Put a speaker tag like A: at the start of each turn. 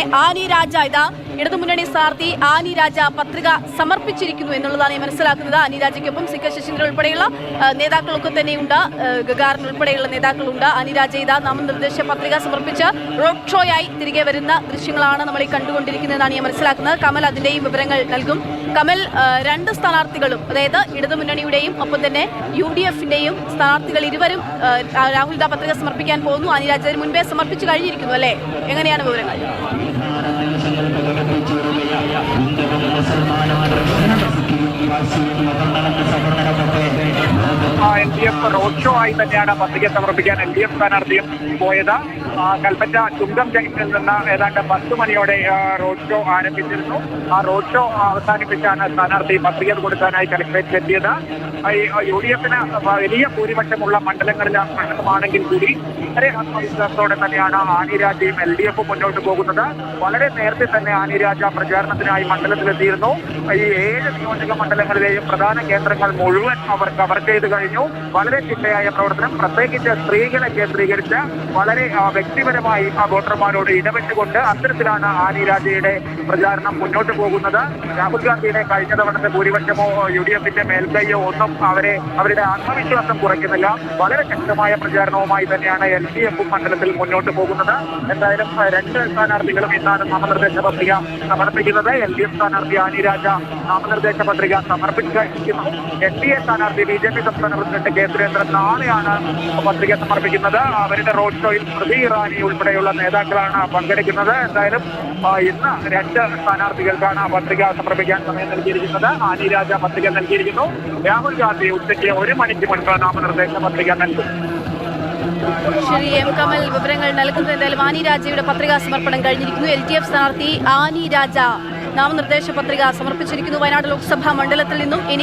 A: തന്നെ ആനി രാജ ഇതാ ഇടതുമുന്നണി സ്ഥാനാർത്ഥി ആനി രാജ പത്രിക സമർപ്പിച്ചിരിക്കുന്നു എന്നുള്ളതാണ് മനസ്സിലാക്കുന്നത്. ആനി രാജയ്ക്കൊപ്പം സി കെ ശശീന്ദ്രൻ ഉൾപ്പെടെയുള്ള നേതാക്കളൊക്കെ തന്നെയുണ്ട്, ഗഗാറിൻ ഉൾപ്പെടെയുള്ള നേതാക്കളുണ്ട്. ആനി രാജ ഇതാ നാമനിർദ്ദേശ പത്രിക സമർപ്പിച്ച് റോഡ് ഷോയായി തിരികെ വരുന്ന ദൃശ്യങ്ങളാണ് നമ്മൾ ഈ കണ്ടുകൊണ്ടിരിക്കുന്നതെന്നാണ് ഞാൻ മനസ്സിലാക്കുന്നത്. കമൽ അതിന്റെയും വിവരങ്ങൾ നൽകും. കമൽ, രണ്ട് സ്ഥാനാർത്ഥികളും അതായത് ഇടതുമുന്നണിയുടെയും ഒപ്പം തന്നെ UDF-ന്റെയും സ്ഥാനാർത്ഥികൾ ഇരുവരും രാഹുൽ ദാ പത്രിക സമർപ്പിക്കാൻ പോകുന്നു. ആനി രാജ മുൻപേ സമർപ്പിച്ചു കഴിഞ്ഞിരിക്കുന്നു അല്ലേ? എങ്ങനെയാണ് വിവരങ്ങൾ?
B: LDF റോഡ് ഷോ ആയി തന്നെയാണ് പത്രിക സമർപ്പിക്കാൻ LDF സ്ഥാനാർത്ഥിയും പോയത്. കൽപ്പറ്റ ചുങ്കം ജംഗ്ഷനിൽ നിന്ന് ഏതാണ്ട് 10 മണിയോടെ റോഡ് ഷോ ആരംഭിച്ചിരുന്നു. ആ റോഡ് ഷോ അവസാനിപ്പിച്ചാണ് സ്ഥാനാർത്ഥി പത്രിക കൊടുക്കാനായി കളക്ടറേറ്റിൽ എത്തിയത്. UDF-ന് വലിയ ഭൂരിപക്ഷമുള്ള മണ്ഡലമാണെങ്കിൽ കൂടി വളരെ ആത്മവിശ്വാസത്തോടെ തന്നെയാണ് ആനി രാജയും LDF-ഉം മുന്നോട്ട് പോകുന്നത്. വളരെ നേരത്തെ തന്നെ ആനി രാജ പ്രചാരണത്തിനായി മണ്ഡലത്തിലെത്തിയിരുന്നു. ഈ 7 നിയോജക മണ്ഡലങ്ങളിലെയും പ്രധാന കേന്ദ്രങ്ങൾ മുഴുവൻ അവർ കവർ ചെയ്ത് കഴിഞ്ഞു. വളരെ ചിട്ടയായ പ്രവർത്തനം, പ്രത്യേകിച്ച് സ്ത്രീകളെ കേന്ദ്രീകരിച്ച് വളരെ വ്യക്തിപരമായി വോട്ടർമാരോട് ഇടപെട്ടുകൊണ്ട് അത്തരത്തിലാണ് ആനി രാജയുടെ പ്രചാരണം മുന്നോട്ട് പോകുന്നത്. രാഹുൽ ഗാന്ധിയുടെ കഴിഞ്ഞ തവണത്തെ ഭൂരിപക്ഷമോ UDF-ന്റെ മേൽക്കൈയോ ഒന്നും അവരുടെ ആത്മവിശ്വാസം കുറയ്ക്കുന്നില്ല. വളരെ ശക്തമായ പ്രചാരണവുമായി തന്നെയാണ് LDF-ഉം മണ്ഡലത്തിൽ മുന്നോട്ട് പോകുന്നത്. എന്തായാലും രണ്ട് സ്ഥാനാർത്ഥികളും ഇന്നാണ് നാമനിർദ്ദേശ പത്രിക സമർപ്പിക്കുന്നത്. LDF സ്ഥാനാർത്ഥി ആനി രാജ നാമനിർദ്ദേശ പത്രിക സമർപ്പിച്ചിരിക്കുന്നു. NDA സ്ഥാനാർത്ഥി BJP സംസ്ഥാന പ്രസിഡന്റ് കെ സുരേന്ദ്രൻ നാളെയാണ് പത്രിക സമർപ്പിക്കുന്നത്. അവരുടെ റോഡ് ഷോയിൽ സ്മൃതി ഇറാനി ഉൾപ്പെടെയുള്ള നേതാക്കളാണ് പങ്കെടുക്കുന്നത്. എന്തായാലും ഇന്ന് രണ്ട് സ്ഥാനാർത്ഥികൾക്കാണ് പത്രിക സമർപ്പിക്കാൻ സമയം നൽകിയിരിക്കുന്നത്. ആനി രാജ പത്രിക നൽകിയിരിക്കുന്നു. രാഹുൽ ഗാന്ധി ഉച്ചയ്ക്ക് 1 മണിക്ക് മുൻപ് നാമനിർദ്ദേശ പത്രിക നൽകും.
A: ശരി, എം കമൽ വിവരങ്ങൾ നൽകുന്നത്. എന്തായാലും ആനി രാജയുടെ പത്രികാ സമർപ്പണം കഴിഞ്ഞിരിക്കുന്നു. LDF സ്ഥാനാർത്ഥി ആനി രാജ നാമനിർദ്ദേശ പത്രിക സമർപ്പിച്ചിരിക്കുന്നു വയനാട് ലോക്സഭാ മണ്ഡലത്തിൽ നിന്നും. ഇനി